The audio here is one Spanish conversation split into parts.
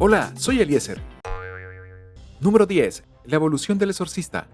Hola, soy Eliezer. Número 10. La evolución del exorcista.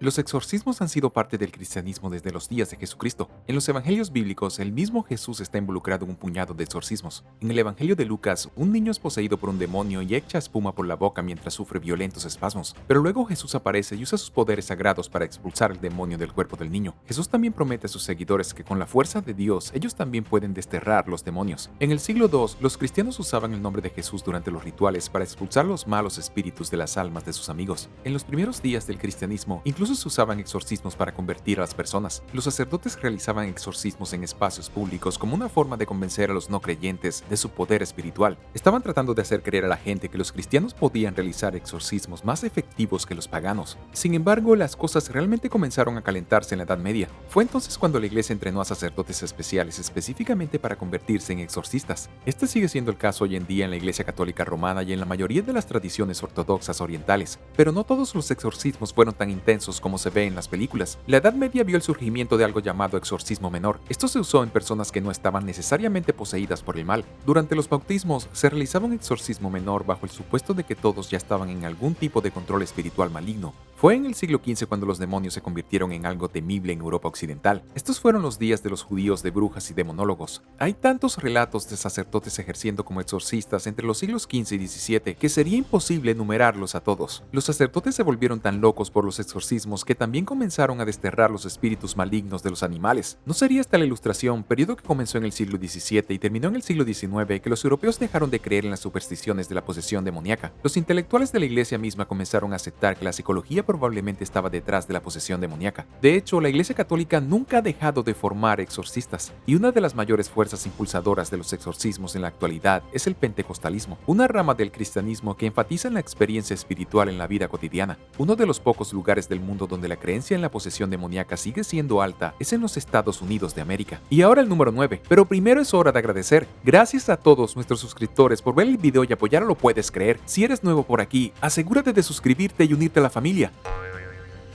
Los exorcismos han sido parte del cristianismo desde los días de Jesucristo. En los evangelios bíblicos, el mismo Jesús está involucrado en un puñado de exorcismos. En el evangelio de Lucas, un niño es poseído por un demonio y echa espuma por la boca mientras sufre violentos espasmos. Pero luego Jesús aparece y usa sus poderes sagrados para expulsar el demonio del cuerpo del niño. Jesús también promete a sus seguidores que con la fuerza de Dios, ellos también pueden desterrar los demonios. En el siglo II, los cristianos usaban el nombre de Jesús durante los rituales para expulsar los malos espíritus de las almas de sus amigos. En los primeros días del cristianismo, incluso se usaban exorcismos para convertir a las personas. Los sacerdotes realizaban exorcismos en espacios públicos como una forma de convencer a los no creyentes de su poder espiritual. Estaban tratando de hacer creer a la gente que los cristianos podían realizar exorcismos más efectivos que los paganos. Sin embargo, las cosas realmente comenzaron a calentarse en la Edad Media. Fue entonces cuando la iglesia entrenó a sacerdotes especiales específicamente para convertirse en exorcistas. Este sigue siendo el caso hoy en día en la Iglesia Católica Romana y en la mayoría de las tradiciones ortodoxas orientales. Pero no todos los exorcismos fueron tan intensos como se ve en las películas. La Edad Media vio el surgimiento de algo llamado exorcismo menor. Esto se usó en personas que no estaban necesariamente poseídas por el mal. Durante los bautismos se realizaba un exorcismo menor bajo el supuesto de que todos ya estaban en algún tipo de control espiritual maligno. Fue en el siglo XV cuando los demonios se convirtieron en algo temible en Europa occidental. Estos fueron los días de los judíos de brujas y demonólogos. Hay tantos relatos de sacerdotes ejerciendo como exorcistas entre los siglos XV y XVII que sería imposible enumerarlos a todos. Los sacerdotes se volvieron tan locos por los exorcismos que también comenzaron a desterrar los espíritus malignos de los animales. No sería hasta la Ilustración, periodo que comenzó en el siglo XVII y terminó en el siglo XIX, que los europeos dejaron de creer en las supersticiones de la posesión demoníaca. Los intelectuales de la iglesia misma comenzaron a aceptar que la psicología probablemente estaba detrás de la posesión demoníaca. De hecho, la Iglesia Católica nunca ha dejado de formar exorcistas, y una de las mayores fuerzas impulsadoras de los exorcismos en la actualidad es el pentecostalismo, una rama del cristianismo que enfatiza en la experiencia espiritual en la vida cotidiana. Uno de los pocos lugares del mundo donde la creencia en la posesión demoníaca sigue siendo alta es en los Estados Unidos de América. Y ahora el número 9, pero primero es hora de agradecer. Gracias a todos nuestros suscriptores por ver el video y apoyar a Lo Puedes Creer. Si eres nuevo por aquí, asegúrate de suscribirte y unirte a la familia.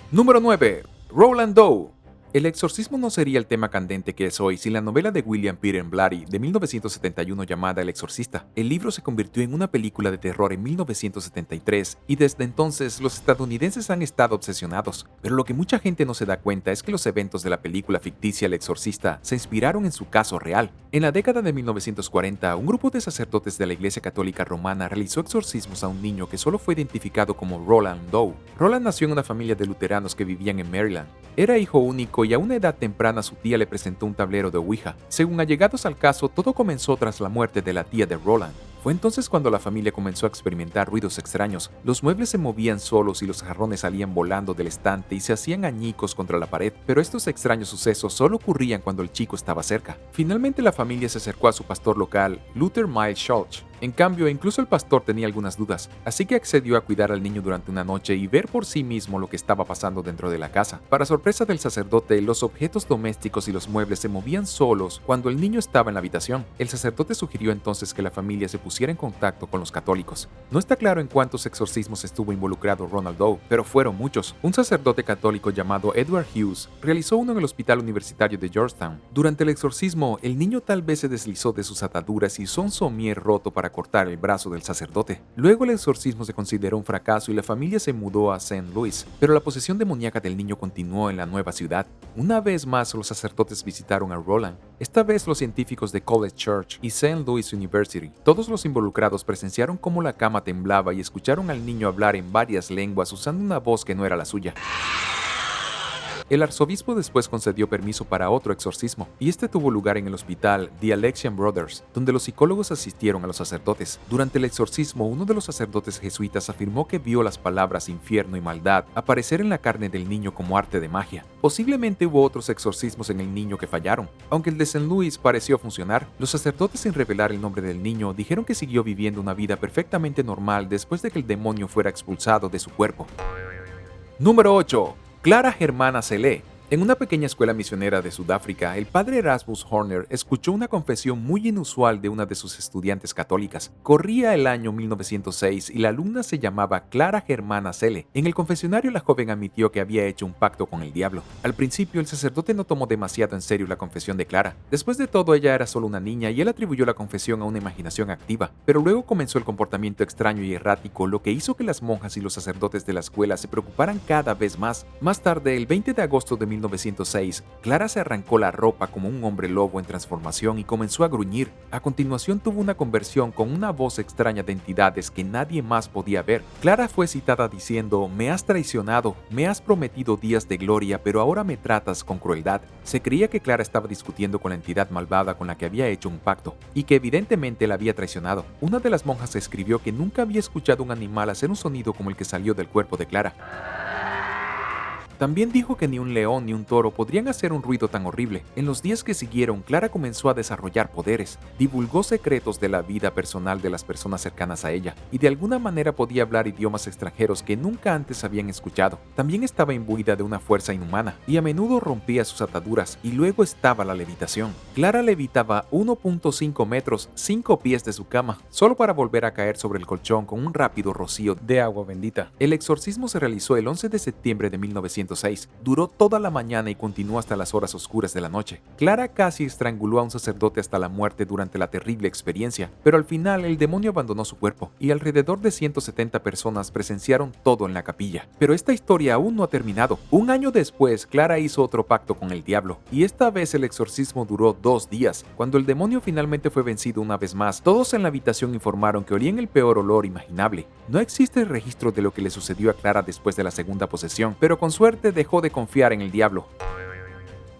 Número 9. Roland Doe. El exorcismo no sería el tema candente que es hoy sin la novela de William Peter Blatty de 1971 llamada El Exorcista. El libro se convirtió en una película de terror en 1973 y desde entonces los estadounidenses han estado obsesionados. Pero lo que mucha gente no se da cuenta es que los eventos de la película ficticia El Exorcista se inspiraron en su caso real. En la década de 1940, un grupo de sacerdotes de la Iglesia Católica Romana realizó exorcismos a un niño que solo fue identificado como Roland Doe. Roland nació en una familia de luteranos que vivían en Maryland. Era hijo único y a una edad temprana su tía le presentó un tablero de Ouija. Según allegados al caso, todo comenzó tras la muerte de la tía de Roland. Fue entonces cuando la familia comenzó a experimentar ruidos extraños. Los muebles se movían solos y los jarrones salían volando del estante y se hacían añicos contra la pared, pero estos extraños sucesos solo ocurrían cuando el chico estaba cerca. Finalmente la familia se acercó a su pastor local, Luther Miles Schultz. En cambio, incluso el pastor tenía algunas dudas, así que accedió a cuidar al niño durante una noche y ver por sí mismo lo que estaba pasando dentro de la casa. Para sorpresa del sacerdote, los objetos domésticos y los muebles se movían solos cuando el niño estaba en la habitación. El sacerdote sugirió entonces que la familia se pusiera en contacto con los católicos. No está claro en cuántos exorcismos estuvo involucrado Roland Doe, pero fueron muchos. Un sacerdote católico llamado Edward Hughes realizó uno en el Hospital Universitario de Georgetown. Durante el exorcismo, el niño tal vez se deslizó de sus ataduras y usó un somier roto para cortar el brazo del sacerdote. Luego el exorcismo se consideró un fracaso y la familia se mudó a St. Louis, pero la posesión demoníaca del niño continuó en la nueva ciudad. Una vez más los sacerdotes visitaron a Roland, esta vez los científicos de College Church y St. Louis University. Todos los involucrados presenciaron cómo la cama temblaba y escucharon al niño hablar en varias lenguas usando una voz que no era la suya. El arzobispo después concedió permiso para otro exorcismo, y este tuvo lugar en el hospital The Alexian Brothers, donde los psicólogos asistieron a los sacerdotes. Durante el exorcismo, uno de los sacerdotes jesuitas afirmó que vio las palabras infierno y maldad aparecer en la carne del niño como arte de magia. Posiblemente hubo otros exorcismos en el niño que fallaron. Aunque el de St. Louis pareció funcionar, los sacerdotes, sin revelar el nombre del niño, dijeron que siguió viviendo una vida perfectamente normal después de que el demonio fuera expulsado de su cuerpo. Número 8. Clara Germana Celé. En una pequeña escuela misionera de Sudáfrica, el padre Erasmus Horner escuchó una confesión muy inusual de una de sus estudiantes católicas. Corría el año 1906 y la alumna se llamaba Clara Germana Cele. En el confesionario la joven admitió que había hecho un pacto con el diablo. Al principio el sacerdote no tomó demasiado en serio la confesión de Clara. Después de todo ella era solo una niña y él atribuyó la confesión a una imaginación activa. Pero luego comenzó el comportamiento extraño y errático, lo que hizo que las monjas y los sacerdotes de la escuela se preocuparan cada vez más. Más tarde, el 20 de agosto de 1906, Clara se arrancó la ropa como un hombre lobo en transformación y comenzó a gruñir. A continuación tuvo una conversión con una voz extraña de entidades que nadie más podía ver. Clara fue citada diciendo: "Me has traicionado, me has prometido días de gloria, pero ahora me tratas con crueldad". Se creía que Clara estaba discutiendo con la entidad malvada con la que había hecho un pacto, y que evidentemente la había traicionado. Una de las monjas escribió que nunca había escuchado un animal hacer un sonido como el que salió del cuerpo de Clara. También dijo que ni un león ni un toro podrían hacer un ruido tan horrible. En los días que siguieron, Clara comenzó a desarrollar poderes, divulgó secretos de la vida personal de las personas cercanas a ella, y de alguna manera podía hablar idiomas extranjeros que nunca antes habían escuchado. También estaba imbuida de una fuerza inhumana, y a menudo rompía sus ataduras, y luego estaba la levitación. Clara levitaba 1.5 metros, 5 pies de su cama, solo para volver a caer sobre el colchón con un rápido rocío de agua bendita. El exorcismo se realizó el 11 de septiembre de 1906. Duró toda la mañana y continuó hasta las horas oscuras de la noche. Clara casi estranguló a un sacerdote hasta la muerte durante la terrible experiencia, pero al final el demonio abandonó su cuerpo y alrededor de 170 personas presenciaron todo en la capilla. Pero esta historia aún no ha terminado. Un año después, Clara hizo otro pacto con el diablo, y esta vez el exorcismo duró 2 días. Cuando el demonio finalmente fue vencido una vez más, todos en la habitación informaron que olían el peor olor imaginable. No existe registro de lo que le sucedió a Clara después de la segunda posesión, pero con suerte dejó de confiar en el diablo.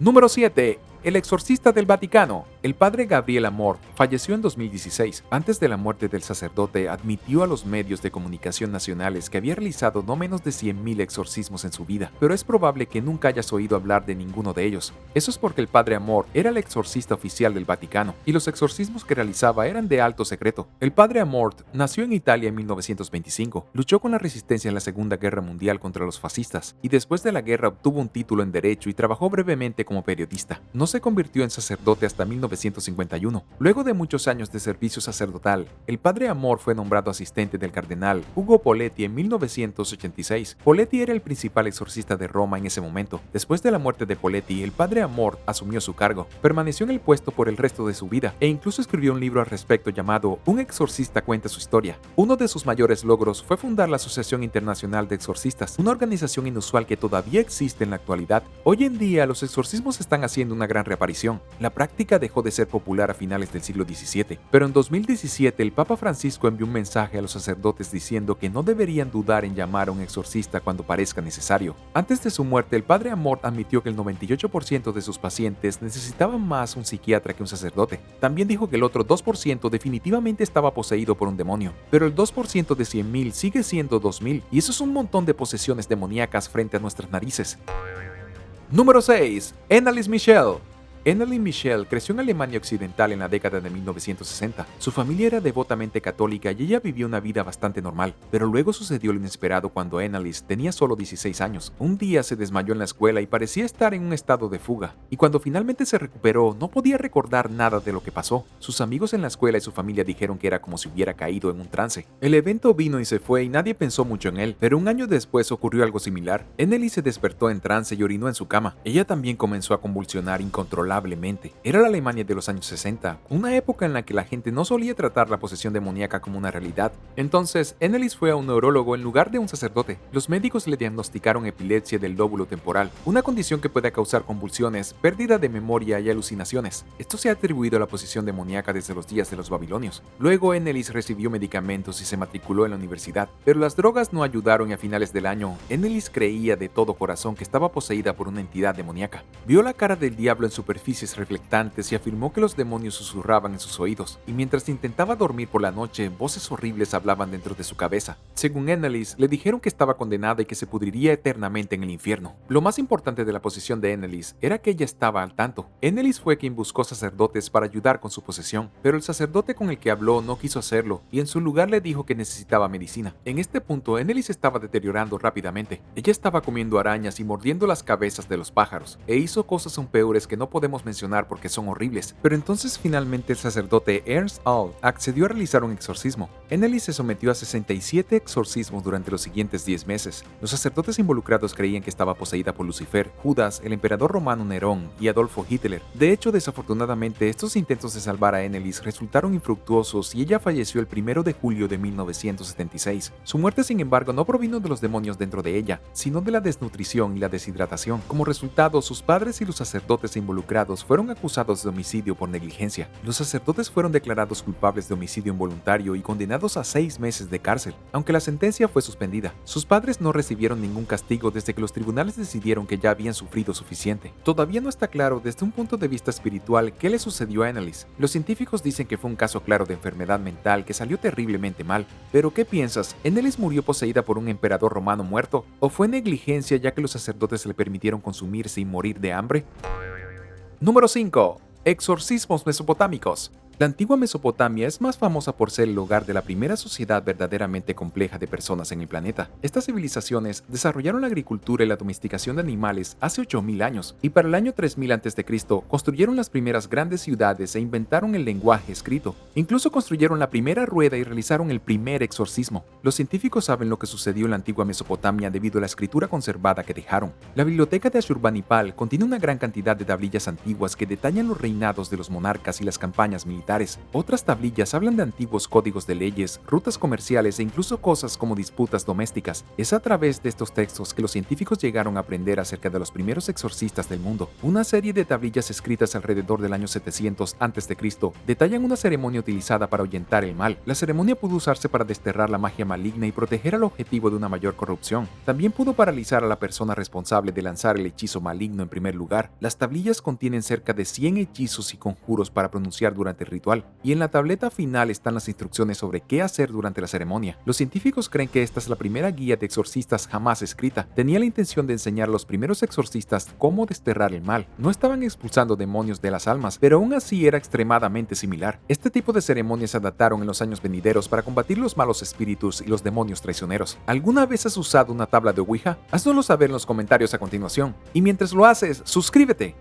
Número 7. El exorcista del Vaticano. El padre Gabriel Amor falleció en 2016. Antes de la muerte del sacerdote, admitió a los medios de comunicación nacionales que había realizado no menos de 100.000 exorcismos en su vida, pero es probable que nunca hayas oído hablar de ninguno de ellos. Eso es porque el padre Amor era el exorcista oficial del Vaticano, y los exorcismos que realizaba eran de alto secreto. El padre Amor nació en Italia en 1925, luchó con la resistencia en la Segunda Guerra Mundial contra los fascistas, y después de la guerra obtuvo un título en Derecho y trabajó brevemente como periodista. No se convirtió en sacerdote hasta 1951. Luego de muchos años de servicio sacerdotal, el padre Amor fue nombrado asistente del cardenal Ugo Poletti en 1986. Poletti era el principal exorcista de Roma en ese momento. Después de la muerte de Poletti, el padre Amor asumió su cargo, permaneció en el puesto por el resto de su vida e incluso escribió un libro al respecto llamado Un exorcista cuenta su historia. Uno de sus mayores logros fue fundar la Asociación Internacional de Exorcistas, una organización inusual que todavía existe en la actualidad. Hoy en día, los exorcismos están haciendo una gran reaparición. La práctica dejó de ser popular a finales del siglo XVII, pero en 2017 el Papa Francisco envió un mensaje a los sacerdotes diciendo que no deberían dudar en llamar a un exorcista cuando parezca necesario. Antes de su muerte, el padre Amor admitió que el 98% de sus pacientes necesitaban más un psiquiatra que un sacerdote. También dijo que el otro 2% definitivamente estaba poseído por un demonio, pero el 2% de 100.000 sigue siendo 2.000, y eso es un montón de posesiones demoníacas frente a nuestras narices. Número 6. Anneliese Michel. Anneliese Michel creció en Alemania Occidental en la década de 1960. Su familia era devotamente católica y ella vivió una vida bastante normal, pero luego sucedió lo inesperado cuando Anneliese tenía solo 16 años. Un día se desmayó en la escuela y parecía estar en un estado de fuga, y cuando finalmente se recuperó no podía recordar nada de lo que pasó. Sus amigos en la escuela y su familia dijeron que era como si hubiera caído en un trance. El evento vino y se fue y nadie pensó mucho en él, pero un año después ocurrió algo similar. Anneliese se despertó en trance y orinó en su cama. Ella también comenzó a convulsionar incontrolablemente. Era la Alemania de los años 60, una época en la que la gente no solía tratar la posesión demoníaca como una realidad. Entonces, Anneliese fue a un neurólogo en lugar de un sacerdote. Los médicos le diagnosticaron epilepsia del lóbulo temporal, una condición que puede causar convulsiones, pérdida de memoria y alucinaciones. Esto se ha atribuido a la posesión demoníaca desde los días de los babilonios. Luego, Anneliese recibió medicamentos y se matriculó en la universidad, pero las drogas no ayudaron y a finales del año, Anneliese creía de todo corazón que estaba poseída por una entidad demoníaca. Vio la cara del diablo en superficie superficies reflectantes y afirmó que los demonios susurraban en sus oídos, y mientras intentaba dormir por la noche, voces horribles hablaban dentro de su cabeza. Según Anneliese, le dijeron que estaba condenada y que se pudriría eternamente en el infierno. Lo más importante de la posición de Anneliese era que ella estaba al tanto. Anneliese fue quien buscó sacerdotes para ayudar con su posesión, pero el sacerdote con el que habló no quiso hacerlo y en su lugar le dijo que necesitaba medicina. En este punto, Anneliese estaba deteriorando rápidamente. Ella estaba comiendo arañas y mordiendo las cabezas de los pájaros, e hizo cosas aún peores que no podemos mencionar porque son horribles. Pero entonces finalmente el sacerdote Ernst Ahl accedió a realizar un exorcismo. Anneliese se sometió a 67 exorcismos durante los siguientes 10 meses. Los sacerdotes involucrados creían que estaba poseída por Lucifer, Judas, el emperador romano Nerón y Adolfo Hitler. De hecho, desafortunadamente, estos intentos de salvar a Anneliese resultaron infructuosos y ella falleció el 1 de julio de 1976. Su muerte, sin embargo, no provino de los demonios dentro de ella, sino de la desnutrición y la deshidratación. Como resultado, sus padres y los sacerdotes involucrados fueron acusados de homicidio por negligencia. Los sacerdotes fueron declarados culpables de homicidio involuntario y condenados a 6 meses de cárcel, aunque la sentencia fue suspendida. Sus padres no recibieron ningún castigo desde que los tribunales decidieron que ya habían sufrido suficiente. Todavía no está claro desde un punto de vista espiritual qué le sucedió a Anneliese. Los científicos dicen que fue un caso claro de enfermedad mental que salió terriblemente mal. ¿Pero qué piensas? ¿Anneliese murió poseída por un emperador romano muerto? ¿O fue negligencia ya que los sacerdotes le permitieron consumirse y morir de hambre? Número 5. Exorcismos mesopotámicos. La antigua Mesopotamia es más famosa por ser el hogar de la primera sociedad verdaderamente compleja de personas en el planeta. Estas civilizaciones desarrollaron la agricultura y la domesticación de animales hace 8000 años, y para el año 3000 a.C. construyeron las primeras grandes ciudades e inventaron el lenguaje escrito. Incluso construyeron la primera rueda y realizaron el primer exorcismo. Los científicos saben lo que sucedió en la antigua Mesopotamia debido a la escritura conservada que dejaron. La biblioteca de Ashurbanipal contiene una gran cantidad de tablillas antiguas que detallan los reinados de los monarcas y las campañas militares. Otras tablillas hablan de antiguos códigos de leyes, rutas comerciales e incluso cosas como disputas domésticas. Es a través de estos textos que los científicos llegaron a aprender acerca de los primeros exorcistas del mundo. Una serie de tablillas escritas alrededor del año 700 a.C. detallan una ceremonia utilizada para ahuyentar el mal. La ceremonia pudo usarse para desterrar la magia maligna y proteger al objetivo de una mayor corrupción. También pudo paralizar a la persona responsable de lanzar el hechizo maligno en primer lugar. Las tablillas contienen cerca de 100 hechizos y conjuros para pronunciar durante el ritual, y en la tableta final están las instrucciones sobre qué hacer durante la ceremonia. Los científicos creen que esta es la primera guía de exorcistas jamás escrita. Tenía la intención de enseñar a los primeros exorcistas cómo desterrar el mal. No estaban expulsando demonios de las almas, pero aún así era extremadamente similar. Este tipo de ceremonias se adaptaron en los años venideros para combatir los malos espíritus y los demonios traicioneros. ¿Alguna vez has usado una tabla de Ouija? Haznoslo saber en los comentarios a continuación. Y mientras lo haces, suscríbete.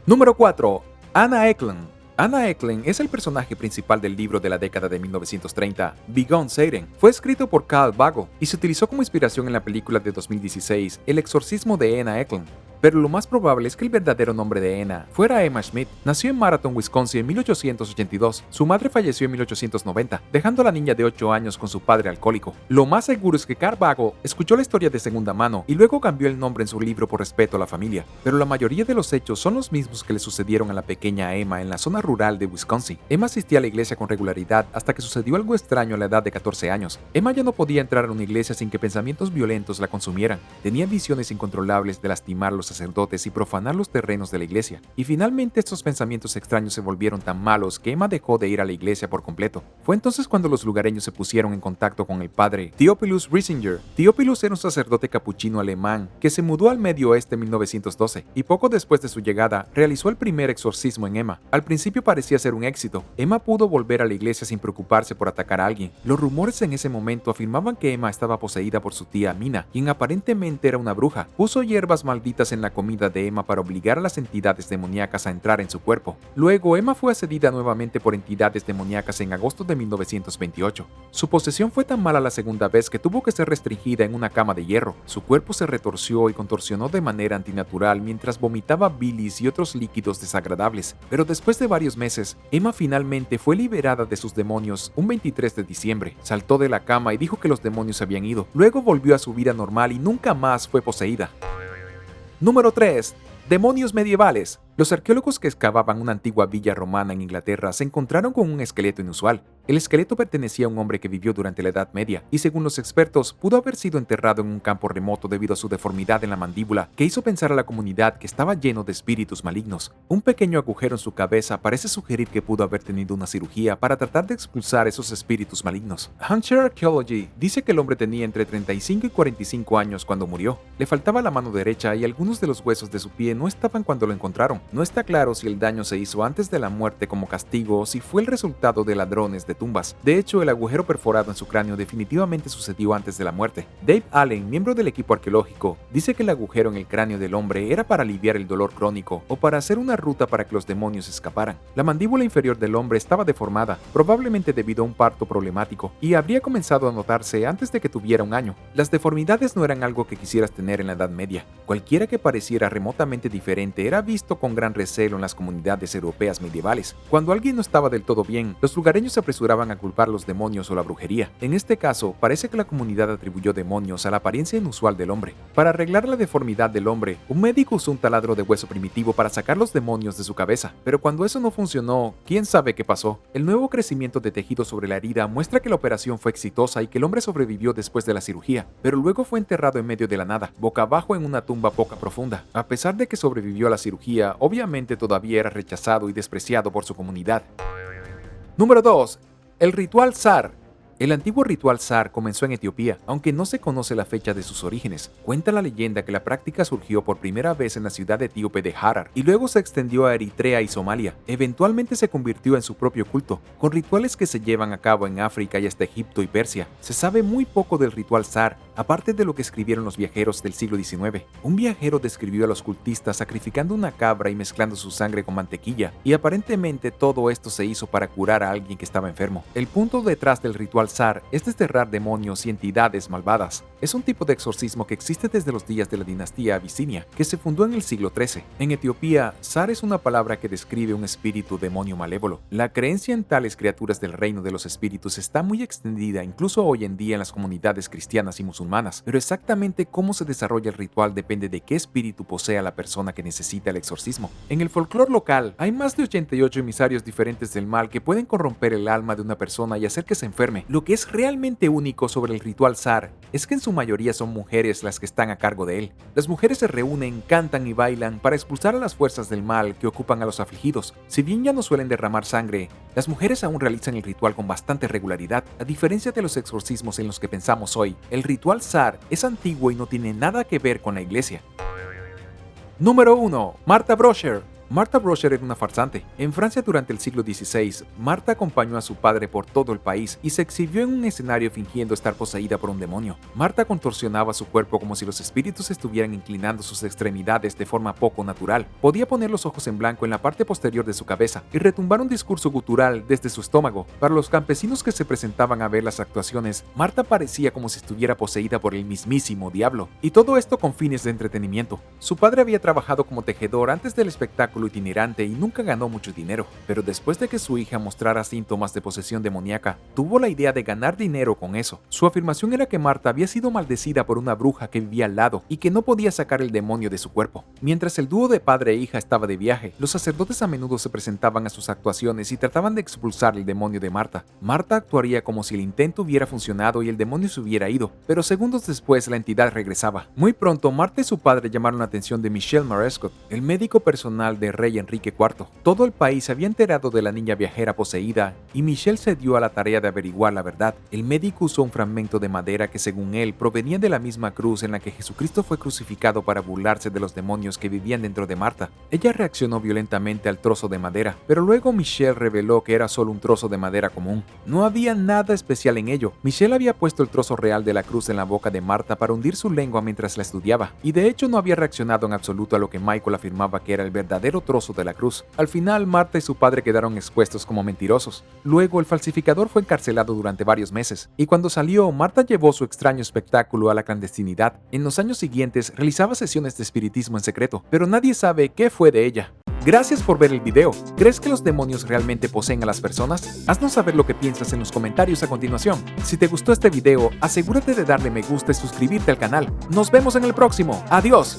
Número 4. Anna Eklund. Anna Eklund es el personaje principal del libro de la década de 1930, Begone Satan. Fue escrito por Carl Vago y se utilizó como inspiración en la película de 2016, El exorcismo de Anna Eklund. Pero lo más probable es que el verdadero nombre de Anna fuera Emma Schmidt. Nació en Marathon, Wisconsin en 1882. Su madre falleció en 1890, dejando a la niña de 8 años con su padre alcohólico. Lo más seguro es que Carl Vago escuchó la historia de segunda mano y luego cambió el nombre en su libro por respeto a la familia. Pero la mayoría de los hechos son los mismos que le sucedieron a la pequeña Emma en la zona rural de Wisconsin. Emma asistía a la iglesia con regularidad hasta que sucedió algo extraño a la edad de 14 años. Emma ya no podía entrar a una iglesia sin que pensamientos violentos la consumieran. Tenía visiones incontrolables de lastimar a los sacerdotes y profanar los terrenos de la iglesia. Y finalmente estos pensamientos extraños se volvieron tan malos que Emma dejó de ir a la iglesia por completo. Fue entonces cuando los lugareños se pusieron en contacto con el padre Theophilus Risinger. Theophilus era un sacerdote capuchino alemán que se mudó al Medio Oeste en 1912 y poco después de su llegada realizó el primer exorcismo en Emma. Al principio parecía ser un éxito. Emma pudo volver a la iglesia sin preocuparse por atacar a alguien. Los rumores en ese momento afirmaban que Emma estaba poseída por su tía Mina, quien aparentemente era una bruja. Puso hierbas malditas en la comida de Emma para obligar a las entidades demoníacas a entrar en su cuerpo. Luego, Emma fue asedida nuevamente por entidades demoníacas en agosto de 1928. Su posesión fue tan mala la segunda vez que tuvo que ser restringida en una cama de hierro. Su cuerpo se retorció y contorsionó de manera antinatural mientras vomitaba bilis y otros líquidos desagradables. Pero después de varios meses, Emma finalmente fue liberada de sus demonios un 23 de diciembre. Saltó de la cama y dijo que los demonios se habían ido. Luego volvió a su vida normal y nunca más fue poseída. Número 3. Demonios medievales. Los arqueólogos que excavaban una antigua villa romana en Inglaterra se encontraron con un esqueleto inusual. El esqueleto pertenecía a un hombre que vivió durante la Edad Media y, según los expertos, pudo haber sido enterrado en un campo remoto debido a su deformidad en la mandíbula, que hizo pensar a la comunidad que estaba lleno de espíritus malignos. Un pequeño agujero en su cabeza parece sugerir que pudo haber tenido una cirugía para tratar de expulsar esos espíritus malignos. Hampshire Archaeology dice que el hombre tenía entre 35 y 45 años cuando murió. Le faltaba la mano derecha y algunos de los huesos de su pie no estaban cuando lo encontraron. No está claro si el daño se hizo antes de la muerte como castigo o si fue el resultado de ladrones de tumbas. De hecho, el agujero perforado en su cráneo definitivamente sucedió antes de la muerte. Dave Allen, miembro del equipo arqueológico, dice que el agujero en el cráneo del hombre era para aliviar el dolor crónico o para hacer una ruta para que los demonios escaparan. La mandíbula inferior del hombre estaba deformada, probablemente debido a un parto problemático, y habría comenzado a notarse antes de que tuviera un año. Las deformidades no eran algo que quisieras tener en la Edad Media. Cualquiera que pareciera remotamente diferente era visto con gran recelo en las comunidades europeas medievales. Cuando alguien no estaba del todo bien, los lugareños se apresuraban a culpar los demonios o la brujería. En este caso, parece que la comunidad atribuyó demonios a la apariencia inusual del hombre. Para arreglar la deformidad del hombre, un médico usó un taladro de hueso primitivo para sacar los demonios de su cabeza. Pero cuando eso no funcionó, ¿quién sabe qué pasó? El nuevo crecimiento de tejido sobre la herida muestra que la operación fue exitosa y que el hombre sobrevivió después de la cirugía, pero luego fue enterrado en medio de la nada, boca abajo en una tumba poco profunda. A pesar de que sobrevivió a la cirugía, obviamente todavía era rechazado y despreciado por su comunidad. Número 2. El ritual Zar. El antiguo ritual Zar comenzó en Etiopía, aunque no se conoce la fecha de sus orígenes. Cuenta la leyenda que la práctica surgió por primera vez en la ciudad etíope de Harar y luego se extendió a Eritrea y Somalia. Eventualmente se convirtió en su propio culto, con rituales que se llevan a cabo en África y hasta Egipto y Persia. Se sabe muy poco del ritual Zar, aparte de lo que escribieron los viajeros del siglo XIX. Un viajero describió a los cultistas sacrificando una cabra y mezclando su sangre con mantequilla, y aparentemente todo esto se hizo para curar a alguien que estaba enfermo. El punto detrás del ritual Zar es desterrar demonios y entidades malvadas. Es un tipo de exorcismo que existe desde los días de la dinastía abisinia, que se fundó en el siglo XIII. En Etiopía, Zar es una palabra que describe un espíritu demonio malévolo. La creencia en tales criaturas del reino de los espíritus está muy extendida incluso hoy en día en las comunidades cristianas y musulmanas, pero exactamente cómo se desarrolla el ritual depende de qué espíritu posea la persona que necesita el exorcismo. En el folclore local, hay más de 88 emisarios diferentes del mal que pueden corromper el alma de una persona y hacer que se enferme. Lo que es realmente único sobre el ritual Zar es que en su mayoría son mujeres las que están a cargo de él. Las mujeres se reúnen, cantan y bailan para expulsar a las fuerzas del mal que ocupan a los afligidos. Si bien ya no suelen derramar sangre, las mujeres aún realizan el ritual con bastante regularidad. A diferencia de los exorcismos en los que pensamos hoy, el ritual Zar es antiguo y no tiene nada que ver con la iglesia. Número 1. Martha Brosher. Martha Brosher era una farsante. En Francia durante el siglo XVI, Martha acompañó a su padre por todo el país y se exhibió en un escenario fingiendo estar poseída por un demonio. Martha contorsionaba su cuerpo como si los espíritus estuvieran inclinando sus extremidades de forma poco natural. Podía poner los ojos en blanco en la parte posterior de su cabeza y retumbar un discurso gutural desde su estómago. Para los campesinos que se presentaban a ver las actuaciones, Martha parecía como si estuviera poseída por el mismísimo diablo. Y todo esto con fines de entretenimiento. Su padre había trabajado como tejedor antes del espectáculo itinerante y nunca ganó mucho dinero, pero después de que su hija mostrara síntomas de posesión demoníaca, tuvo la idea de ganar dinero con eso. Su afirmación era que Martha había sido maldecida por una bruja que vivía al lado y que no podía sacar el demonio de su cuerpo. Mientras el dúo de padre e hija estaba de viaje, los sacerdotes a menudo se presentaban a sus actuaciones y trataban de expulsar el demonio de Martha. Martha actuaría como si el intento hubiera funcionado y el demonio se hubiera ido, pero segundos después la entidad regresaba. Muy pronto, Martha y su padre llamaron la atención de Michelle Marescot, el médico personal de rey Enrique IV. Todo el país se había enterado de la niña viajera poseída y Michelle se dio a la tarea de averiguar la verdad. El médico usó un fragmento de madera que, según él, provenía de la misma cruz en la que Jesucristo fue crucificado para burlarse de los demonios que vivían dentro de Martha. Ella reaccionó violentamente al trozo de madera, pero luego Michelle reveló que era solo un trozo de madera común. No había nada especial en ello. Michelle había puesto el trozo real de la cruz en la boca de Martha para hundir su lengua mientras la estudiaba, y de hecho no había reaccionado en absoluto a lo que Michael afirmaba que era el verdadero trozo de la cruz. Al final, Martha y su padre quedaron expuestos como mentirosos. Luego, el falsificador fue encarcelado durante varios meses, y cuando salió, Martha llevó su extraño espectáculo a la clandestinidad. En los años siguientes, realizaba sesiones de espiritismo en secreto, pero nadie sabe qué fue de ella. Gracias por ver el video. ¿Crees que los demonios realmente poseen a las personas? Haznos saber lo que piensas en los comentarios a continuación. Si te gustó este video, asegúrate de darle me gusta y suscribirte al canal. Nos vemos en el próximo. ¡Adiós!